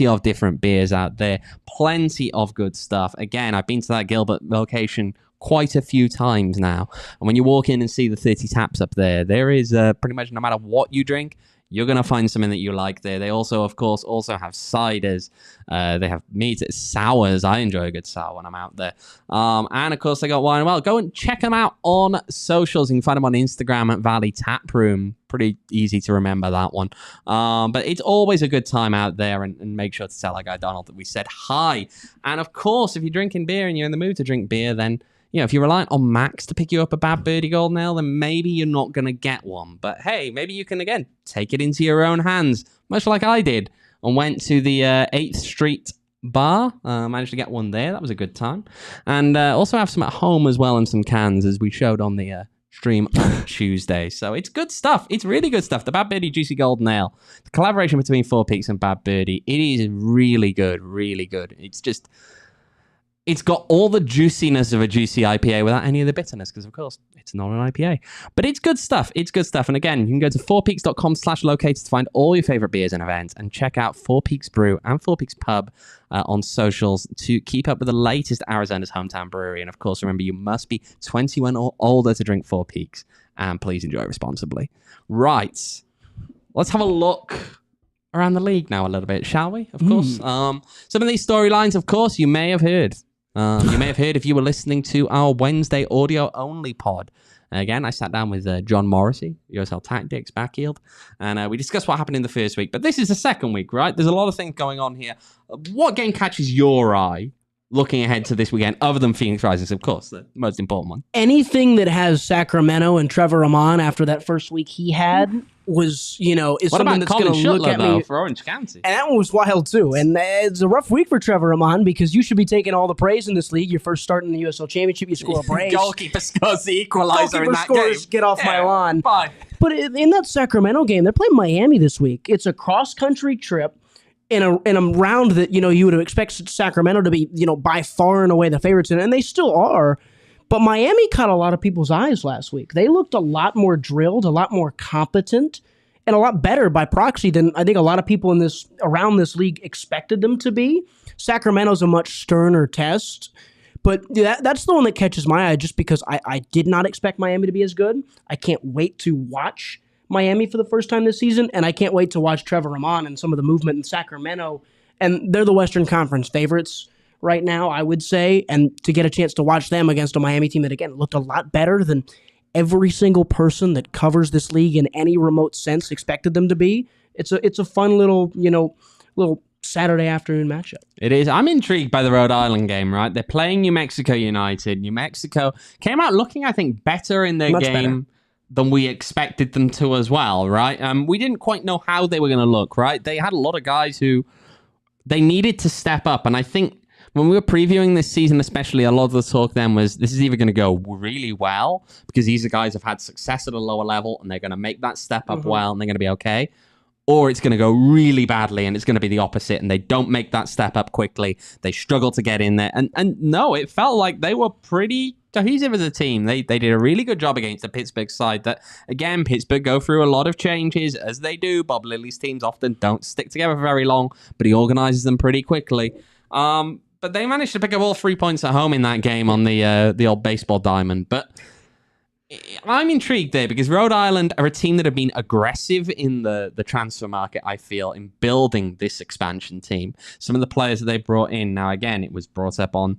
of different beers out there. Plenty of good stuff. Again, I've been to that Gilbert location quite a few times now. And when you walk in and see the 30 taps up there, there is pretty much no matter what you drink, you're going to find something that you like there. They also, of course, have ciders. They have meads, sours. I enjoy a good sour when I'm out there. And, of course, they got wine. Well, go and check them out on socials. You can find them on Instagram at Valley Taproom. Pretty easy to remember that one. But it's always a good time out there. And make sure to tell that guy Donald that we said hi. And, of course, if you're drinking beer and you're in the mood to drink beer, then if you're reliant on Max to pick you up a Bad Birdie Golden Ale, then maybe you're not going to get one. But hey, maybe you can, again, take it into your own hands, much like I did, and went to the 8th Street Bar. Managed to get one there. That was a good time. And also have some at home as well and some cans, as we showed on the stream on Tuesday. So it's good stuff. It's really good stuff. The Bad Birdie Juicy Golden Ale, the collaboration between Four Peaks and Bad Birdie, it is really good, really good. It's got all the juiciness of a juicy IPA without any of the bitterness, because, of course, it's not an IPA. But it's good stuff. It's good stuff. And again, you can go to fourpeaks.com/located to find all your favorite beers and events, and check out Four Peaks Brew and Four Peaks Pub on socials to keep up with the latest Arizona's hometown brewery. And, of course, remember, you must be 21 or older to drink Four Peaks. And please enjoy responsibly. Right. Let's have a look around the league now a little bit, shall we? Of course. Some of these storylines, of course, you may have heard. You may have heard if you were listening to our Wednesday audio-only pod. Again, I sat down with John Morrissey, USL Tactics, Backfield, and we discussed what happened in the first week. But this is the second week, right? There's a lot of things going on here. What game catches your eye looking ahead to this weekend, other than Phoenix Rising, of course, the most important one? Anything that has Sacramento and Trevor Amon after that first week he had was, is what something that's going to look at me. For Orange County? And that one was wild, too. And it's a rough week for Trevor Amon, because you should be taking all the praise in this league. Your first start in the USL Championship, you score a brace. Goalkeeper scores the equalizer in that scores, game. Get off my lawn. Fine. But in that Sacramento game, they're playing Miami this week. It's a cross-country trip in a round that, you would have expected Sacramento to be, by far and away the favorites in, and they still are. But Miami caught a lot of people's eyes last week. They looked a lot more drilled, a lot more competent, and a lot better by proxy than I think a lot of people around this league expected them to be. Sacramento's a much sterner test, but that's the one that catches my eye, just because I did not expect Miami to be as good. I can't wait to watch Miami for the first time this season, and I can't wait to watch Trevor Amon and some of the movement in Sacramento. And they're the Western Conference favorites right now, I would say, and to get a chance to watch them against a Miami team that, again, looked a lot better than every single person that covers this league in any remote sense expected them to be. It's a fun little Saturday afternoon matchup. It is. I'm intrigued by the Rhode Island game, right? They're playing New Mexico United. New Mexico came out looking, I think, better in their game than we expected them to as well, right? We didn't quite know how they were going to look, right? They had a lot of guys who they needed to step up, and I think when we were previewing this season, especially, a lot of the talk then was this is either going to go really well because these are guys who've had success at a lower level and they're going to make that step up well and they're going to be okay, or it's going to go really badly and it's going to be the opposite and they don't make that step up quickly. They struggle to get in there. And no, it felt like they were pretty cohesive as a team. They did a really good job against the Pittsburgh side that, again, Pittsburgh go through a lot of changes, as they do. Bob Lilly's teams often don't stick together for very long, but he organizes them pretty quickly. But they managed to pick up all 3 points at home in that game on the old baseball diamond. But I'm intrigued there because Rhode Island are a team that have been aggressive in the transfer market, I feel, in building this expansion team. Some of the players that they brought in, now again, it was brought up on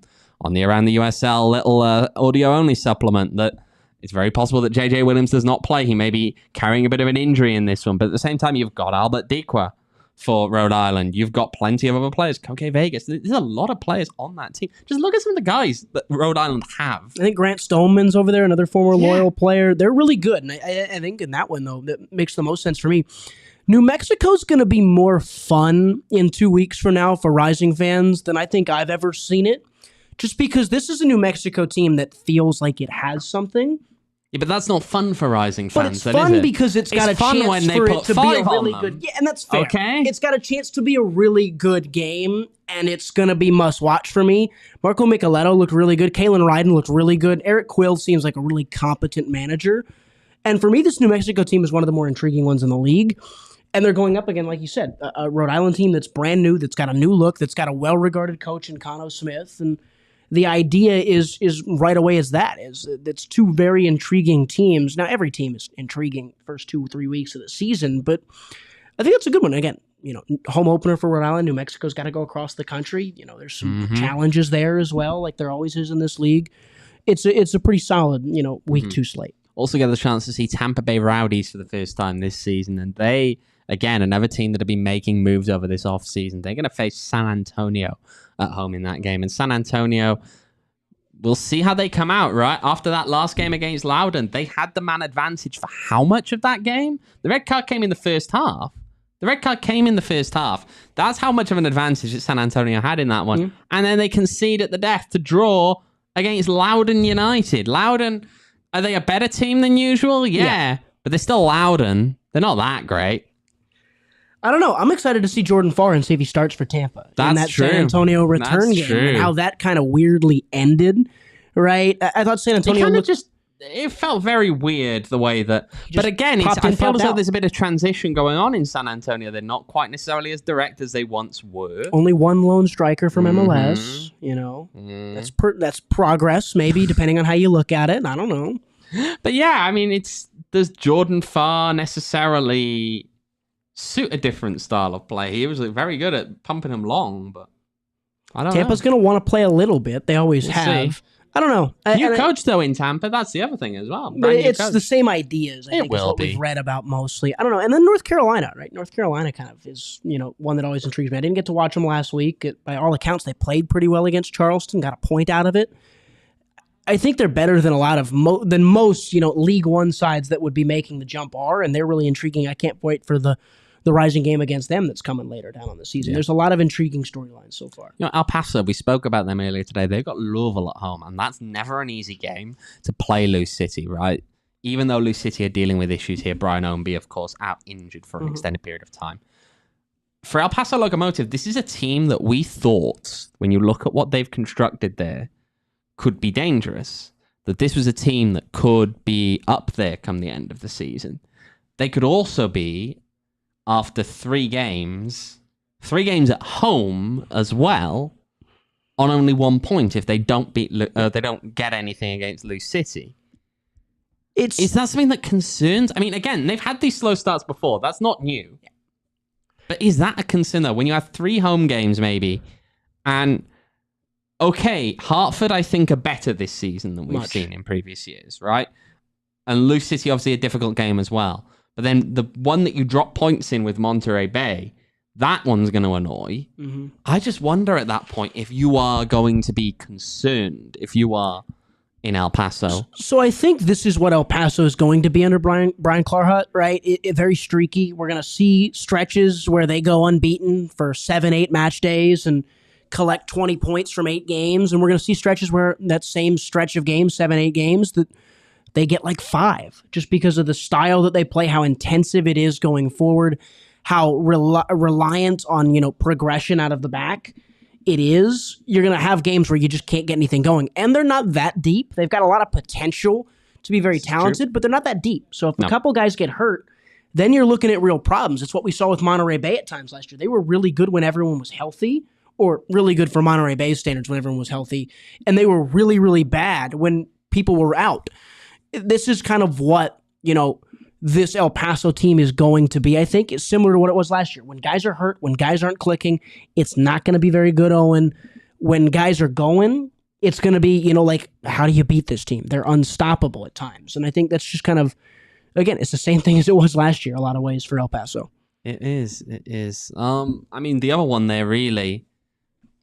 the Around the USL little audio-only supplement that it's very possible that JJ Williams does not play. He may be carrying a bit of an injury in this one. But at the same time, you've got Albert Dikwa, for Rhode Island. You've got plenty of other players. Koke Vegas. There's a lot of players on that team. Just look at some of the guys that Rhode Island have. I think Grant Stoneman's over there, another former Loyal player. They're really good. And I think in that one, though, that makes the most sense for me. New Mexico's going to be more fun in 2 weeks from now for Rising fans than I think I've ever seen it. Just because this is a New Mexico team that feels like it has something. Yeah, but that's not fun for Rising fans. But it's fun because it's got a chance when they for put it to be a 5 on really them. good. Yeah, and that's fair. Okay. It's got a chance to be a really good game, and it's going to be must watch for me. Marco Micheletto looked really good. Kalen Ryden looked really good. Eric Quill seems like a really competent manager. And for me, this New Mexico team is one of the more intriguing ones in the league. And they're going up again, like you said, a Rhode Island team that's brand new, that's got a new look, that's got a well-regarded coach in Cano Smith. And the idea is right away it's two very intriguing teams. Now, every team is intriguing first 2-3 weeks of the season, but I think that's a good one. Again, home opener for Rhode Island. New Mexico's got to go across the country. There's some challenges there as well, like there always is in this league. It's a pretty solid, week 2 slate. Also get the chance to see Tampa Bay Rowdies for the first time this season, and they, again, another team that have been making moves over this offseason. They're going to face San Antonio at home in that game. And San Antonio, we'll see how they come out, right? After that last game against Loudoun, they had the man advantage for how much of that game? The red card came in the first half. That's how much of an advantage that San Antonio had in that one. And then they concede at the death to draw against Loudoun United. Loudoun, are they a better team than usual? Yeah. But they're still Loudoun. They're not that great. I don't know. I'm excited to see Jordan Farr and see if he starts for Tampa. That's in that true. San Antonio return game. True. And how that kind of weirdly ended, right? I thought San Antonio it felt very weird the way that... But again, I feel as though there's a bit of transition going on in San Antonio. They're not quite necessarily as direct as they once were. Only one lone striker from MLS, That's progress, maybe, depending on how you look at it. I don't know. But yeah, I mean, does Jordan Farr necessarily suit a different style of play? He was very good at pumping them long, but I don't know. Tampa's going to want to play a little bit. They always have. See. I don't know. New coach, though, in Tampa. That's the other thing as well. But it's the same ideas, I think, is what we've read about mostly. I don't know. And then North Carolina, right? North Carolina kind of is, one that always intrigues me. I didn't get to watch them last week. By all accounts, they played pretty well against Charleston, got a point out of it. I think they're better than a lot of than most, League One sides that would be making the jump are, and they're really intriguing. I can't wait for the Rising game against them that's coming later down on the season. Yeah. There's a lot of intriguing storylines so far. El Paso, we spoke about them earlier today. They've got Louisville at home, and that's never an easy game to play Lou City, right? Even though Lou City are dealing with issues here, Brian Ownby, of course, out injured for an extended period of time. For El Paso Locomotive, this is a team that we thought, when you look at what they've constructed there, could be dangerous. That this was a team that could be up there come the end of the season. They could also be, after 3 games at home as well, on only 1 point if they don't they don't get anything against Lou City. Is that something that concerns? I mean, again, they've had these slow starts before. That's not new. But is that a concern, though? When you have 3 home games, maybe, and okay, Hartford, I think, are better this season than we've seen in previous years, right? And Lou City, obviously, a difficult game as well. But then the one that you drop points in with Monterey Bay, that one's going to annoy. I just wonder at that point if you are going to be concerned if you are in El Paso. So I think this is what El Paso is going to be under Brian Clarhut, right? Very streaky. We're going to see stretches where they go unbeaten for 7-8 match days and collect 20 points from 8 games. And we're going to see stretches where that same stretch of games, 7-8 games, that they get like 5 just because of the style that they play, how intensive it is going forward, how reliant on, progression out of the back it is. You're going to have games where you just can't get anything going. And they're not that deep. They've got a lot of potential to be very talented, but they're not that deep. So if a couple guys get hurt, then you're looking at real problems. It's what we saw with Monterey Bay at times last year. They were really good when everyone was healthy, or really good for Monterey Bay standards when everyone was healthy. And they were really, really bad when people were out. This is kind of what, this El Paso team is going to be. I think it's similar to what it was last year. When guys are hurt, when guys aren't clicking, it's not going to be very good, Owen. When guys are going, it's going to be, how do you beat this team? They're unstoppable at times. And I think that's just kind of, again, it's the same thing as it was last year, a lot of ways for El Paso. It is. It is. I mean, the other one there really.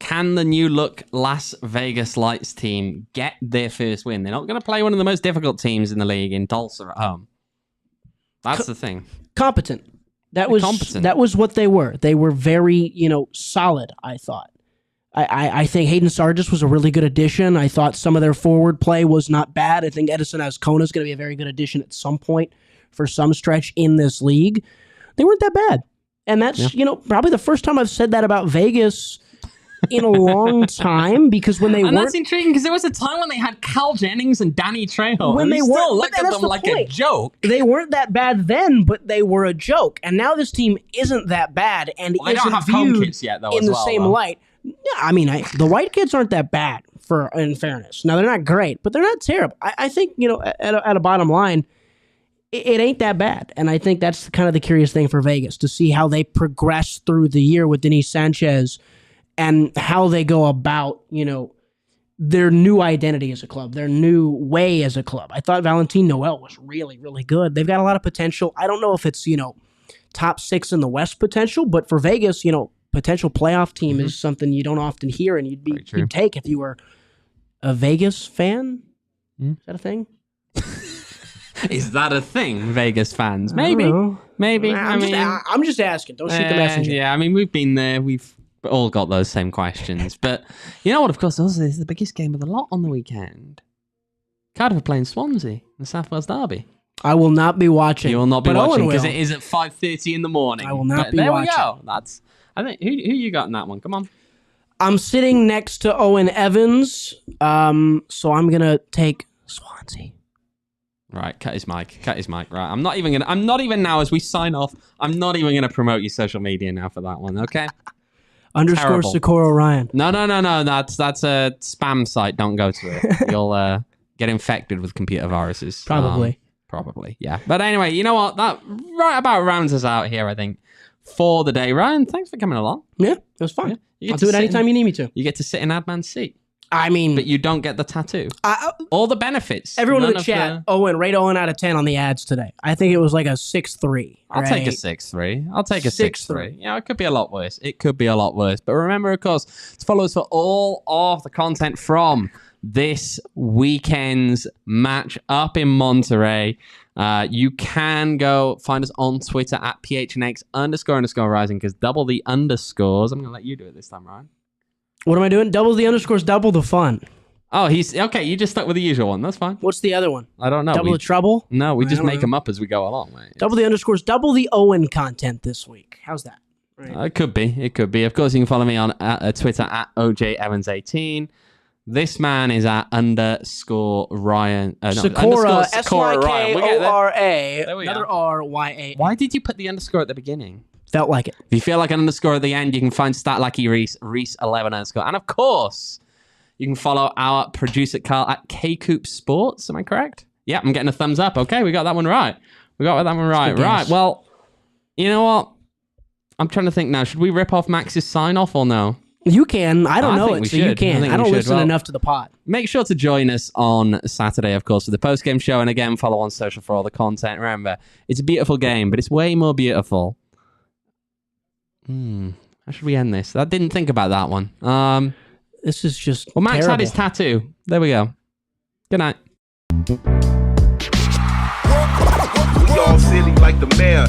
Can the new look Las Vegas Lights team get their first win? They're not going to play one of the most difficult teams in the league in Tulsa at home. That's the thing. Competent. That was what they were. They were very, solid, I thought. I think Hayden Sargis was a really good addition. I thought some of their forward play was not bad. I think Edison Azcona is going to be a very good addition at some point for some stretch in this league. They weren't that bad. And that's, probably the first time I've said that about Vegas in a long time, because when they weren't... And that's intriguing, because there was a time when they had Cal Jennings and Danny Trejo, when they still looked at them like a joke. They weren't that bad then, but they were a joke. And now this team isn't that bad, and isn't viewed yet, though, in the same light. Yeah, I mean, the white kids aren't that bad, in fairness. Now, they're not great, but they're not terrible. I think, at a bottom line, it ain't that bad. And I think that's kind of the curious thing for Vegas, to see how they progress through the year with Denis Sanchez and how they go about, their new identity as a club, their new way as a club. I thought Valentin Noel was really, really good. They've got a lot of potential. I don't know if it's, top 6 in the West potential, but for Vegas, potential playoff team is something you don't often hear, and you'd take if you were a Vegas fan. Is that a thing? Is that a thing, Vegas fans? Maybe. I'm just asking. Don't shoot the messenger. Yeah, I mean, we've been there. We've all got those same questions. But you know what? Of course, also is the biggest game of the lot on the weekend. Cardiff are playing Swansea, the South Wales Derby. I will not be watching. You will not be watching because it is at 5:30 in the morning. I will not be watching. There we go. I think who you got in that one? Come on. I'm sitting next to Owen Evans, so I'm gonna take Swansea. Right, cut his mic. Right, I'm not even now as we sign off. I'm not even gonna promote your social media now for that one. Okay. _ Sykora Ryan. No. That's a spam site. Don't go to it. You'll get infected with computer viruses. Probably, yeah. But anyway, you know what? That right about rounds us out here, I think, for the day. Ryan, thanks for coming along. Yeah, it was fun. Yeah, I'll do it anytime you need me to. You get to sit in Adman's seat. I mean... But you don't get the tattoo. All the benefits. Everyone in the chat, Owen, rate Owen out of 10 on the ads today. I think it was like a 6.3. I'll take a 6.3. I'll take a 6.3. Yeah, it could be a lot worse. But remember, of course, to follow us for all of the content from this weekend's match up in Monterey. You can go find us on Twitter at PHNX__rising, because double the underscores. I'm going to let you do it this time, Ryan. What am I doing? Double the underscores, double the fun. Oh, he's okay. You just stuck with the usual one. That's fine. What's the other one? I don't know. Double the trouble? No, we just make them up as we go along, mate. Double the underscores, double the Owen content this week. How's that? Right. It could be. Of course, you can follow me on Twitter at OJEvans18. This man is at _Ryan. Sykora, Sykora. Another RYA. Why did you put the underscore at the beginning? Felt like it. If you feel like an underscore at the end, you can find Statlucky Reese11_. And of course, you can follow our producer Carl at KCoop Sports. Am I correct? Yeah, I'm getting a thumbs up. Okay, we got that one right. Right. Well, you know what? I'm trying to think now. Should we rip off Max's sign off or no? You can. I don't know it, so you can. I don't listen enough to the pod. Make sure to join us on Saturday, of course, for the post-game show. And again, follow on social for all the content. Remember, it's a beautiful game, but it's way more beautiful. How should we end this? I didn't think about that one. This is just Max terrible. had his tattoo. There we go. Good night. We all silly like the mayor.